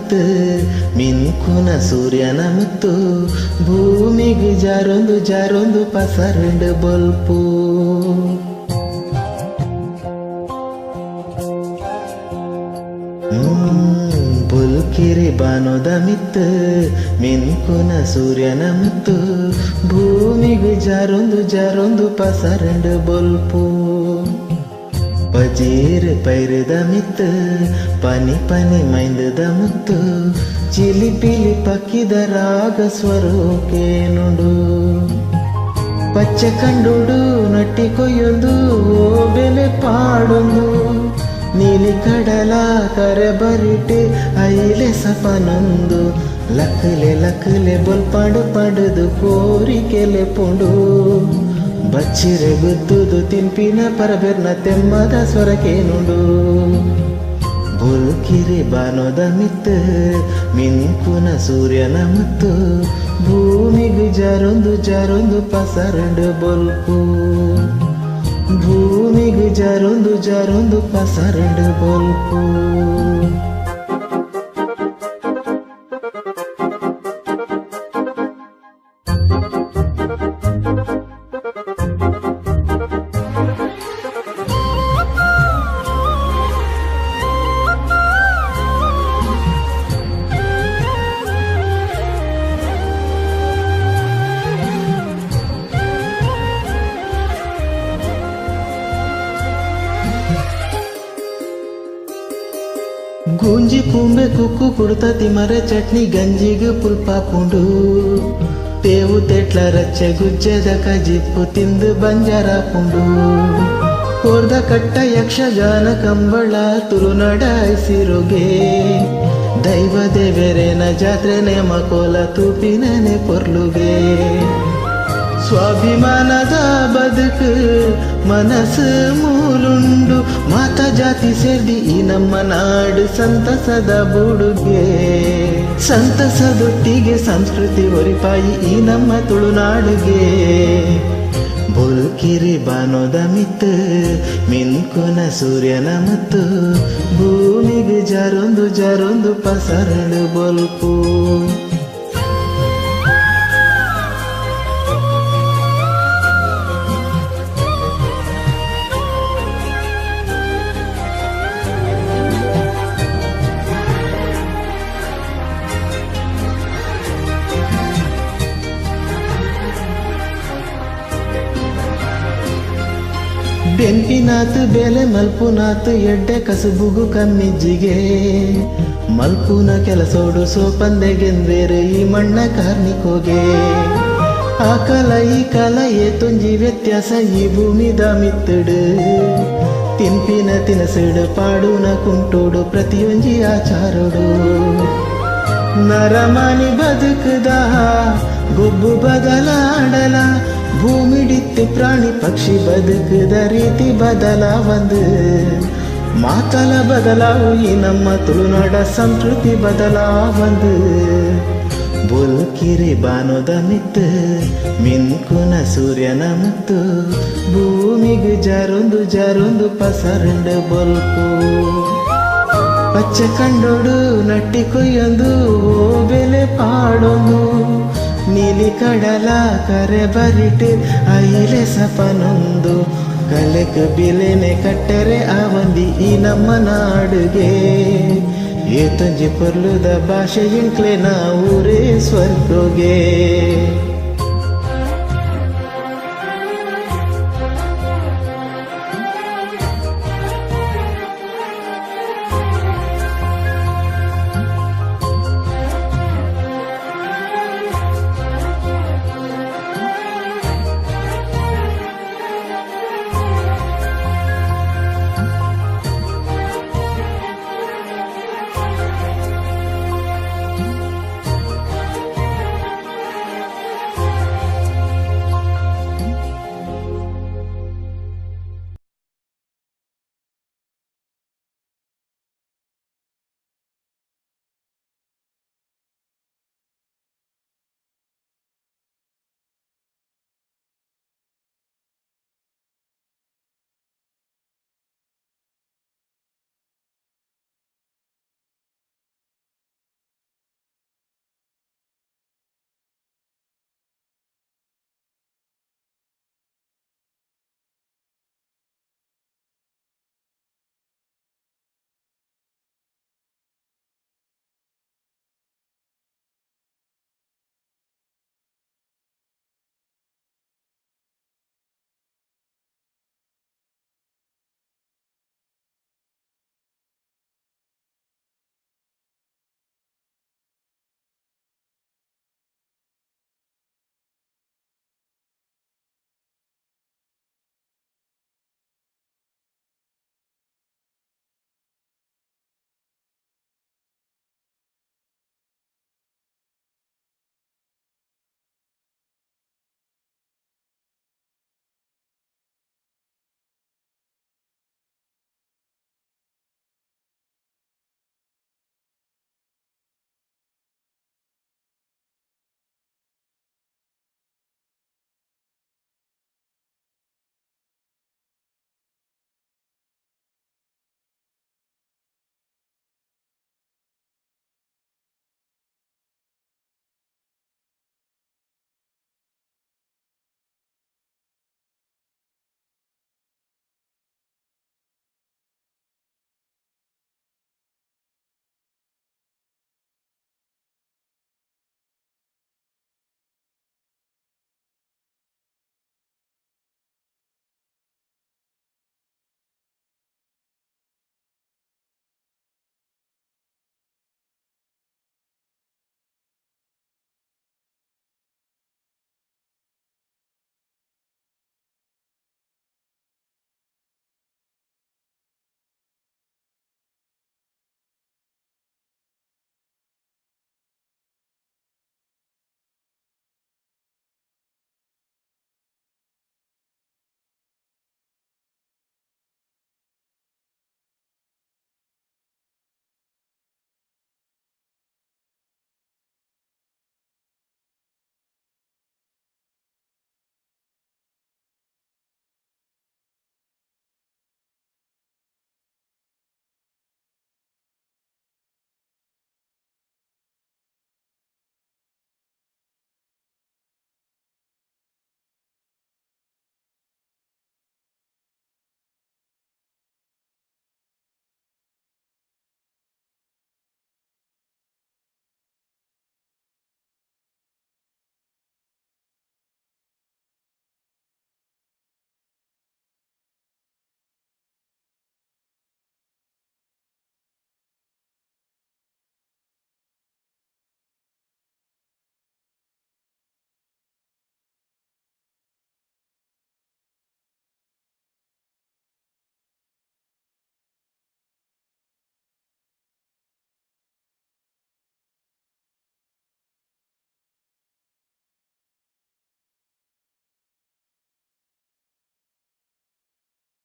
ಮಿತ್ತು ಮಿನ್ಕುನ ಸೂರ್ಯನ ಮುತ್ತು ಭೂಮಿಗೆ ಜಾರೊಂದು ಜಾರೊಂದು ಪಸರಂಡು ಬೊಲ್ಪು ಬುಲ್ಕಿರಿ ಬಾನೋದ ಮಿತ್ತು ಮಿನ್ಕುನ ಸೂರ್ಯನ ಮುತ್ತು ಭೂಮಿಗೆ ಜಾರೊಂದು ಜಾರೊಂದು ಪಸರಂಡು ಬೊಲ್ಪು ಪಜೀರ್ ಪೈರದ ಮಿತ್ತು ಪನಿ ಪನಿ ಮೈಂದದ ಮುತ್ತು ಚಿಲಿಪಿಲಿ ಪಕ್ಕಿದ ರಾಗ ಸ್ವರೂಪೇ ನುಡು ಪಚ್ಚೆ ಕಂಡುಡು ನಟ್ಟಿ ಕೊಯ್ಯೊಂದು ಓ ಬೆಲೆ ಪಾಡೊಂದು ನೀಲಿ ಕಡಲ ಕರೆ ಬರಿಟೆ ಐಲೆ ಸಪನೊಂದು ಲಕ್ಕಲೆ ಲಕ್ಕಲೆ ಬೊಲ್ಪಾಡು ಪಡೆದು ಕೋರಿಕೆಲೆ ಪುಂಡು ಬಚ್ಚಿರೆ ಗುದ್ದುದು ತಿಂಪಿನ ಪರಬೆರ್ನ ತೆಮ್ಮದ ಸ್ವರಕ್ಕೆ ನುಡು ಬುಲ್ಕಿರಿ ಬಾನೋದ ಮಿತ್ತು ಮಿನ್ಕುನ ಸೂರ್ಯನ ಮುತ್ತು ಭೂಮಿಗೆ ಜಾರೊಂದು ಜಾರೊಂದು ಪಸರಂಡು ಬೊಲ್ಪು ಭೂಮಿಗೆ ಜಾರೊಂದು ಜಾರೊಂದು ಪಸರಂಡು ಬೊಲ್ಪು ಗೂಂಜಿ ಪೂಂಬೆ ಕುಕ್ಕು ಕುಡ್ತತಿ ಮರೆ ಚಟ್ನಿ ಗಂಜಿಗೆ ಪುಲ್ಪ ಪುಂಡು ತೇವು ತೆಟ್ಲ ರಚ್ಚೆ ಗುಜ್ಜೆದ ಕಜಿಪ್ಪು ತಿಂದು ಬಂಜಾರ ಪುಂಡು ಕೋರ್ದ ಕಟ್ಟ ಯಕ್ಷಗಾನ ಕಂಬಳ ತುಳುನಾಡ ಐಸಿರುಗೆ ದೈವ ದೇವರೇನ ಜಾತ್ರೆ ನೇಮ ಕೋಲ ತೂಪಿನೇ ಪೊರ್ಲುಗೆ ಸ್ವಾಭಿಮಾನದ ಬದುಕು ಮನಸ್ಸು ಮೂಲುಂಡು ಮಾತ ಜಾತಿ ಸೇರಿ ಈ ನಮ್ಮ ನಾಡು ಸಂತಸದ ಬುಡುಗೆ ಸಂತಸದೊಟ್ಟಿಗೆ ಸಂಸ್ಕೃತಿ ಒರಿಪಾಯಿ ಈ ನಮ್ಮ ತುಳುನಾಡುಗೆ ಬುಲ್ಕಿರಿ ಬಾನೋದ ಮಿತ್ತು ಮಿನ್ಕುನ ಸೂರ್ಯನ ಮುತ್ತು ಭೂಮಿಗೆ ಜಾರೊಂದು ಜಾರೊಂದು ಪಸರಳು ಬೊಲ್ಪು ಬೆಂಕಿನಾತು ಬೆಲೆ ಮಲ್ಪುನಾತು ಎಡ್ಡೆ ಕಸುಬುಗು ಕಮ್ಮಿಜ್ಜಿಗೆ ಮಲ್ಪುನ ಕೆಲಸೋಡು ಸೋಪಂದೆಗೆಂದೇರು ಈ ಮಣ್ಣ ಕಾರ್ಮಿಕೋಗೆ ಆ ಕಲ ಈ ಕಲ ಏತೊಂಜಿ ವ್ಯತ್ಯಾಸ ಈ ಭೂಮಿದ ಮಿತ್ತುಡು ತಿನ್ಪಿನ ತಿನಸುಡು ಪಾಡುನ ಕುಂಟೋಡು ಪ್ರತಿಯೊಂಜಿ ಆಚಾರೋಡು ನರಮನಿ ಬದುಕುದ ಗೊಬ್ಬು ಬದಲಾಡಲ ಭೂಮಿಡಿತ್ತು ಪ್ರಾಣಿ ಪಕ್ಷಿ ಬದುಕುದ ರೀತಿ ಬದಲಾವಂದು ಮಾತಲ ಬದಲಾವು ಈ ನಮ್ಮ ತುಳುನಾಡ ಸಂಸ್ಕೃತಿ ಬದಲಾವಂದು ಬುಲ್ಕಿರಿ ಬಾನೋದ ಮಿತ್ತು ಮಿನ್ಕುನ ಸೂರ್ಯನ ಮುತ್ತು ಭೂಮಿಗೆ ಜಾರೊಂದು ಜಾರೊಂದು ಪಸರಂಡು ಬೊಲ್ಪು ಪಚ್ಚೆ ಕಂಡೋಡು ನಟ್ಟಿ ಕೊಯ್ಯೊಂದು ಓ ಬೆಲೆ ಪಾಡೊಂದು ನೀಲಿ ಕಡಲ ಕರೆ ಬರಿಟೆ ಐಲೆ ಸಪನೊಂದು ಕಲೆಕ ಬಿಲೆನೆ ಕಟ್ಟರೆ ಆವಂದಿ ಈ ನಮ್ಮ ನಾಡುಗೆ ಏತೊಂಜಿ ಪೊರ್ಲುದ ಭಾಷೆ ಇಂಕ್ಲೆ ನಾ ಊರೇ ಸ್ವರ್ಗೋಗೆ